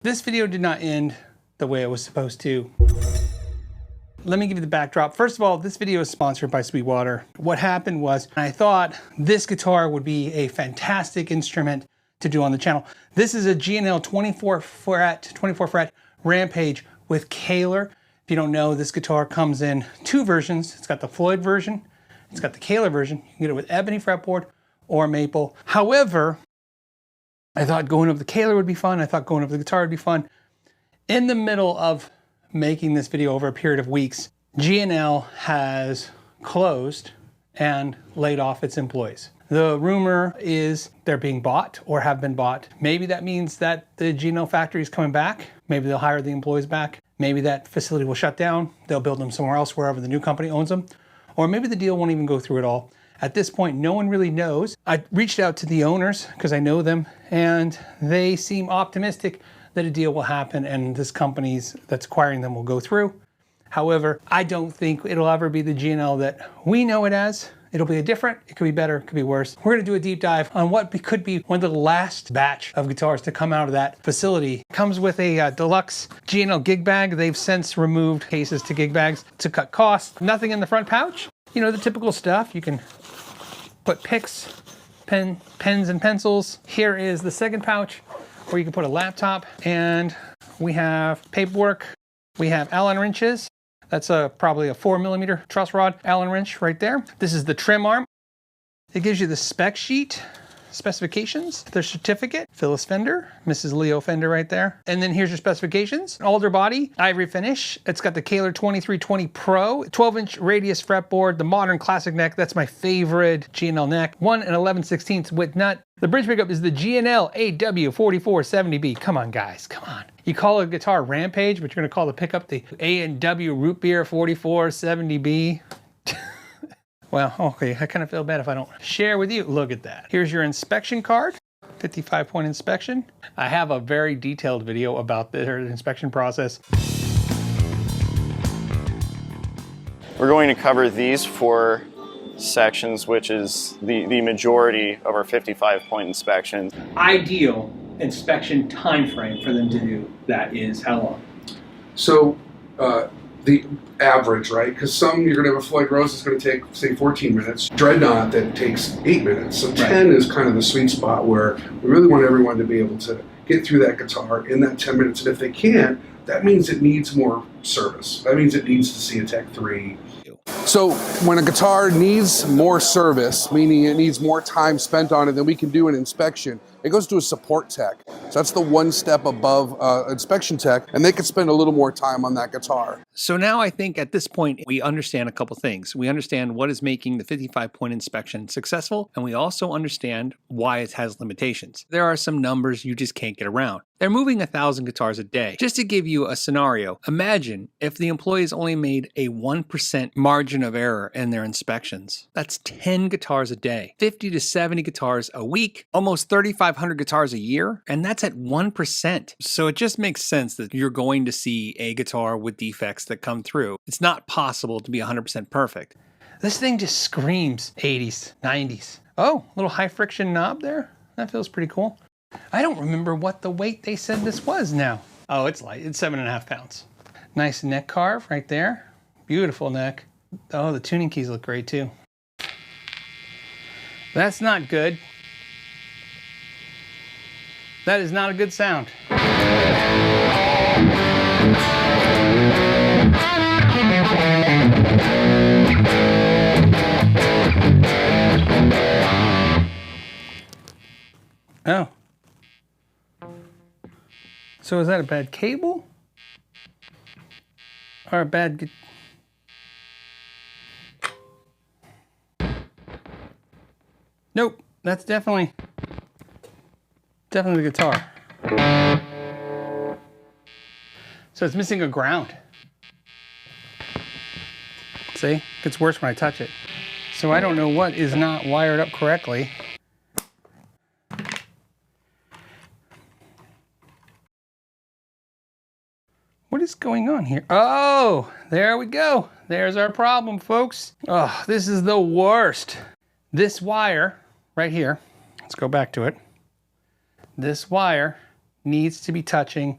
This video did not end the way it was supposed to. Let me give you the backdrop. First of all, this video is sponsored by Sweetwater. What happened was I thought this guitar would be a fantastic instrument to do on the channel. This is a G&L 24 fret Rampage with Kaler. If you don't know, this guitar comes in two versions. It's got the Floyd version, it's got the Kaler version. You can get it with ebony fretboard or maple. However, I thought going over the Kaler would be fun. I thought going over the guitar would be fun. In the middle of making this video over a period of weeks, G&L has closed and laid off its employees. The rumor is they're being bought or have been bought. Maybe that means that the G&L factory is coming back. Maybe they'll hire the employees back. Maybe that facility will shut down. They'll build them somewhere else, wherever the new company owns them. Or maybe the deal won't even go through at all. At this point, no one really knows. I reached out to the owners because I know them, and they seem optimistic that a deal will happen and this company that's acquiring them will go through. However, I don't think it'll ever be the G&L that we know it as. It'll be different, it could be better, it could be worse. We're gonna do a deep dive on what could be one of the last batch of guitars to come out of that facility. It comes with a deluxe G&L gig bag. They've since removed cases to gig bags to cut costs. Nothing in the front pouch. You know, the typical stuff. You can put picks, pens and pencils. Here is the second pouch where you can put a laptop, and we have paperwork. We have Allen wrenches. That's probably a 4mm truss rod Allen wrench right there. This is the trim arm. It gives you the spec sheet, specifications, their certificate, Phyllis Fender, Mrs. Leo Fender right there. And then here's your specifications. Alder body, ivory finish. It's got the Kaler 2320 Pro, 12-inch radius fretboard, the modern classic neck. That's my favorite G&L neck. 1 11/16 width nut. The bridge pickup is the G&L AW4470B. Come on, guys, come on. You call a guitar Rampage, but you're gonna call the pickup the A&W Root Beer 4470B. Well, okay, I kind of feel bad if I don't share with you. Look at that. Here's your inspection card, 55-point inspection. I have a very detailed video about the inspection process. We're going to cover these four sections, which is the majority of our 55-point inspection. Ideal inspection time frame for them to do that is how long? So the average, right? Because some you're going to have a Floyd Rose that's going to take, say, 14 minutes. Dreadnought that takes 8 minutes. So 10 is kind of the sweet spot where we really want everyone to be able to get through that guitar in that 10 minutes. And if they can't, that means it needs more service. That means it needs to see a Tech 3. So when a guitar needs more service, meaning it needs more time spent on it than we can do an inspection, it goes to a support tech. So that's the one step above inspection tech, and they can spend a little more time on that guitar. So now I think at this point, we understand a couple things. We understand what is making the 55-point inspection successful, and we also understand why it has limitations. There are some numbers you just can't get around. They're moving 1,000 guitars a day. Just to give you a scenario, imagine if the employees only made a 1% margin of error in their inspections. That's 10 guitars a day, 50 to 70 guitars a week, almost 3,500 guitars a year, and that's at 1%. So it just makes sense that you're going to see a guitar with defects that come through. It's not possible to be 100% perfect. This thing just screams 80s, 90s. Oh, little high friction knob there. That feels pretty cool. I don't remember what the weight they said this was now. Oh, it's light. It's 7.5 pounds. Nice neck carve right there. Beautiful neck. Oh, the tuning keys look great too. That's not good. That is not a good sound. Oh. So is that a bad cable? Or a bad... Nope, that's definitely the guitar. So it's missing a ground. See? It gets worse when I touch it. So I don't know what is not wired up correctly. What is going on here? Oh, there we go. There's our problem, folks. Oh, this is the worst. This wire right here, let's go back to it. This wire needs to be touching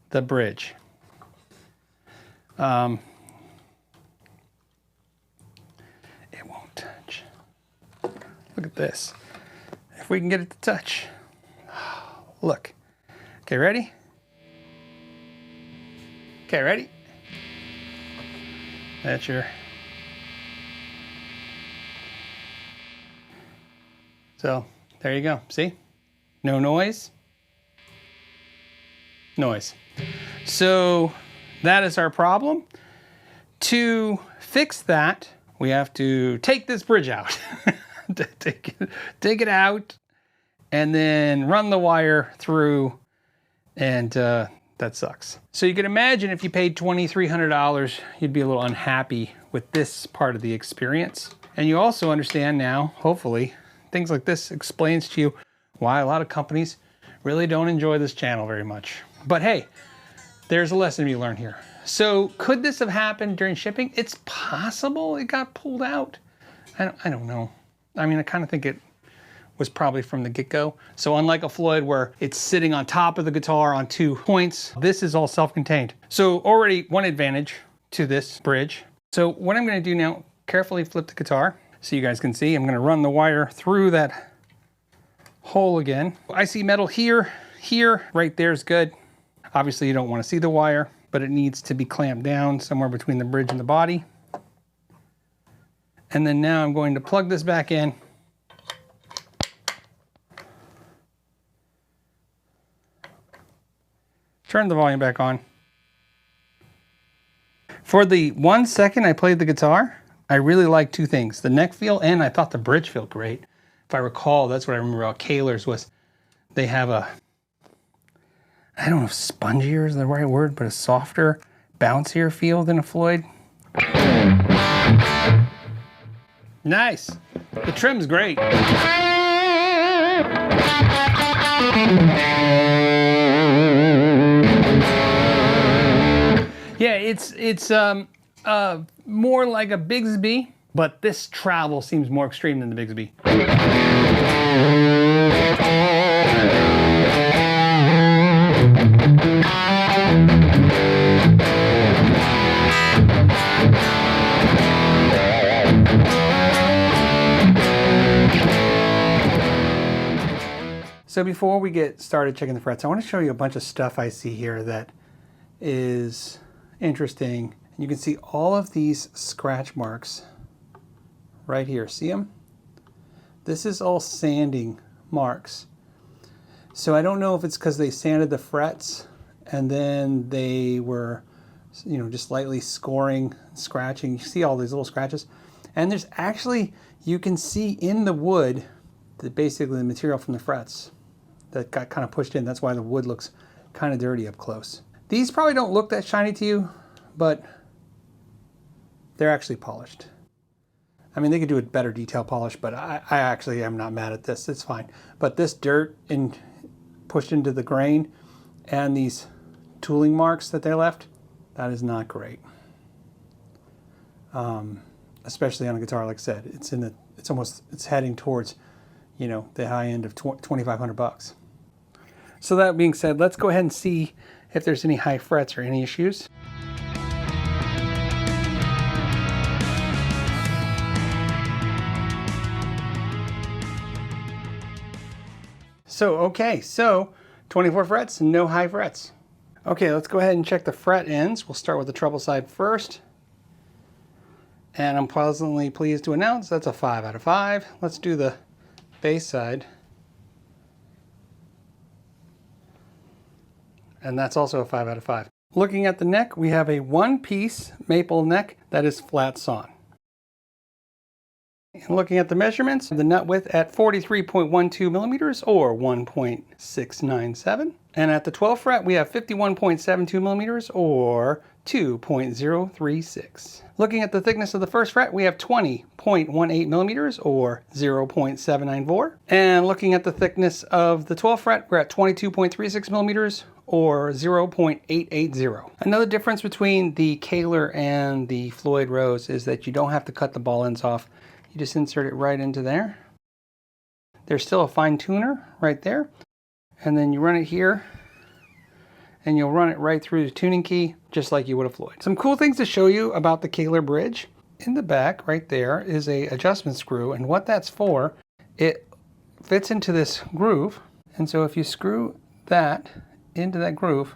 the bridge. It won't touch. Look at this. If we can get it to touch. Look. Okay, ready? Okay, ready? That's your... So, there you go. See? No noise. Noise. So, that is our problem. To fix that, we have to take this bridge out. take it out, and then run the wire through, and that sucks. So you can imagine if you paid $2,300, you'd be a little unhappy with this part of the experience. And you also understand now, hopefully, things like this explains to you why a lot of companies really don't enjoy this channel very much. But hey, there's a lesson to be learned here. So could this have happened during shipping? It's possible it got pulled out. I don't know. I mean, I kind of think it was probably from the get-go. So unlike a Floyd where it's sitting on top of the guitar on 2 points, this is all self-contained. So already one advantage to this bridge. So what I'm gonna do now, carefully flip the guitar so you guys can see. I'm gonna run the wire through that hole again. I see metal here, right there is good. Obviously you don't wanna see the wire, but it needs to be clamped down somewhere between the bridge and the body. And then now I'm going to plug this back in. Turn the volume back on. For the 1 second I played the guitar, I really liked 2 things. The neck feel, and I thought the bridge felt great. If I recall, that's what I remember about Calipers was they have a, I don't know if spongier is the right word, but a softer, bouncier feel than a Floyd. Nice. The trim's great. Yeah, it's more like a Bigsby, but this travel seems more extreme than the Bigsby. So before we get started checking the frets, I want to show you a bunch of stuff I see here that is interesting. You can see all of these scratch marks right here. See them? This is all sanding marks. So I don't know if it's because they sanded the frets and then they were, you know, just lightly scoring, scratching. You see all these little scratches. And there's actually, you can see in the wood, basically the material from the frets that got kind of pushed in. That's why the wood looks kind of dirty up close. These probably don't look that shiny to you, but they're actually polished. I mean, they could do a better detail polish, but I actually am not mad at this. It's fine. But this dirt pushed into the grain and these tooling marks that they left, that is not great. Especially on a guitar, like I said, it's heading towards, you know, the high end of $2,500. So that being said, let's go ahead and see if there's any high frets or any issues. So 24 frets, no high frets. Okay, let's go ahead and check the fret ends. We'll start with the treble side first. And I'm pleasantly pleased to announce that's a 5 out of 5. Let's do the bass side. And that's also a 5 out of 5. Looking at the neck, we have a 1-piece maple neck that is flat sawn. And looking at the measurements, the nut width at 43.12 millimeters or 1.697. And at the 12th fret, we have 51.72 millimeters or 2.036. Looking at the thickness of the first fret, we have 20.18 millimeters or 0.794. And looking at the thickness of the 12th fret, we're at 22.36 millimeters or 0.880. Another difference between the Kaler and the Floyd Rose is that you don't have to cut the ball ends off. You just insert it right into there. There's still a fine tuner right there. And then you run it here and you'll run it right through the tuning key, just like you would a Floyd. Some cool things to show you about the Calipers bridge. In the back, right there, is a adjustment screw, and what that's for, it fits into this groove, and so if you screw that into that groove,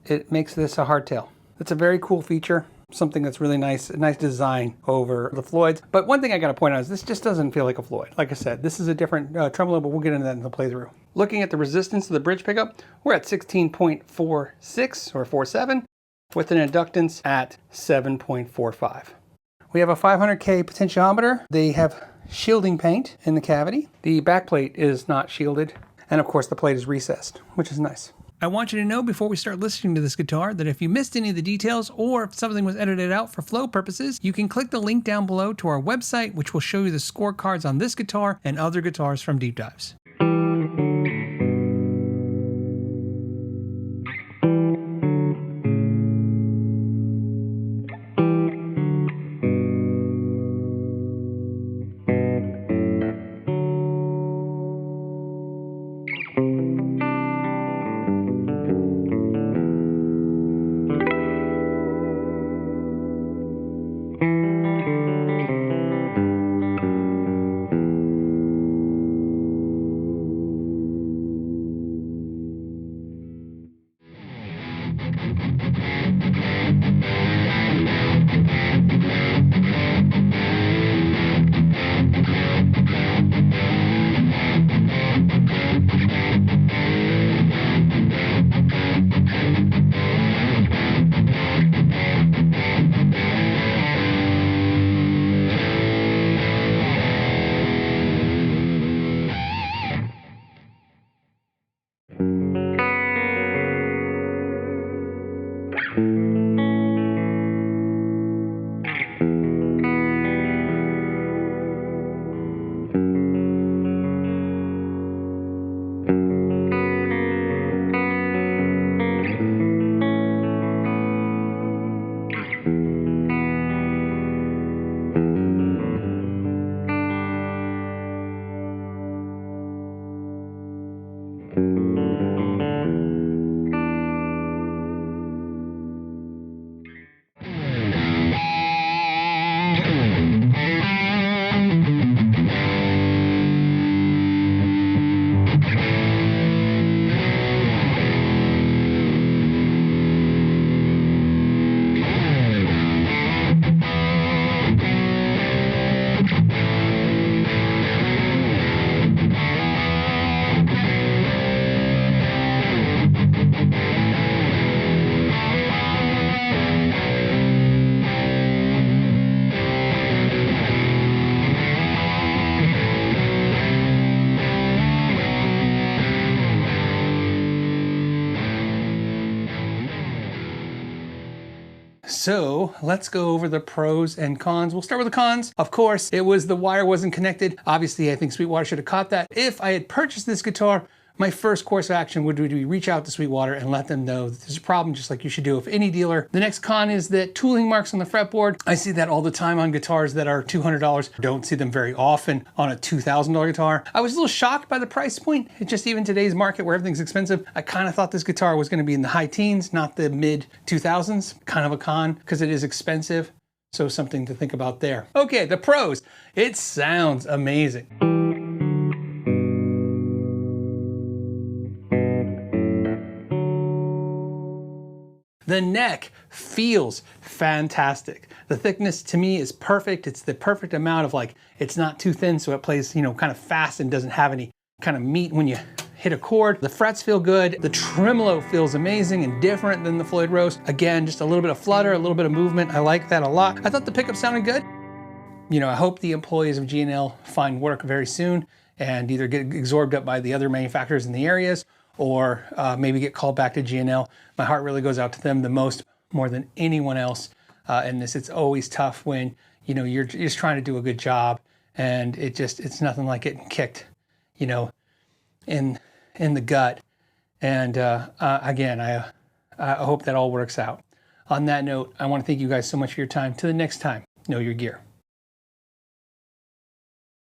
it makes this a hardtail. It's a very cool feature, something that's really nice, a nice design over the Floyds. But one thing I gotta point out is this just doesn't feel like a Floyd. Like I said, this is a different tremolo, but we'll get into that in the playthrough. Looking at the resistance of the bridge pickup, we're at 16.46 or 47 with an inductance at 7.45. We have a 500K potentiometer. They have shielding paint in the cavity. The back plate is not shielded. And of course the plate is recessed, which is nice. I want you to know before we start listening to this guitar that if you missed any of the details or if something was edited out for flow purposes, you can click the link down below to our website, which will show you the scorecards on this guitar and other guitars from Deep Dives. So let's go over the pros and cons. We'll start with the cons. Of course, it was the wire wasn't connected. Obviously, I think Sweetwater should have caught that. If I had purchased this guitar, my first course of action would be reach out to Sweetwater and let them know that there's a problem, just like you should do with any dealer. The next con is that tooling marks on the fretboard. I see that all the time on guitars that are $200. Don't see them very often on a $2,000 guitar. I was a little shocked by the price point. It's just even today's market where everything's expensive, I kind of thought this guitar was going to be in the high teens, not the mid 2000s. Kind of a con because it is expensive. So something to think about there. Okay, the pros. It sounds amazing. The neck feels fantastic. The thickness to me is perfect. It's the perfect amount of it's not too thin so it plays, kind of fast and doesn't have any kind of meat when you hit a chord. The frets feel good. The tremolo feels amazing and different than the Floyd Rose. Again, just a little bit of flutter, a little bit of movement. I like that a lot. I thought the pickup sounded good. I hope the employees of G&L find work very soon and either get absorbed up by the other manufacturers in the areas or maybe get called back to G&L. My heart really goes out to them the most, more than anyone else in this. It's always tough when you're just trying to do a good job and it's nothing like getting kicked, in the gut. And again, I hope that all works out. On that note, I want to thank you guys so much for your time. Till the next time, know your gear.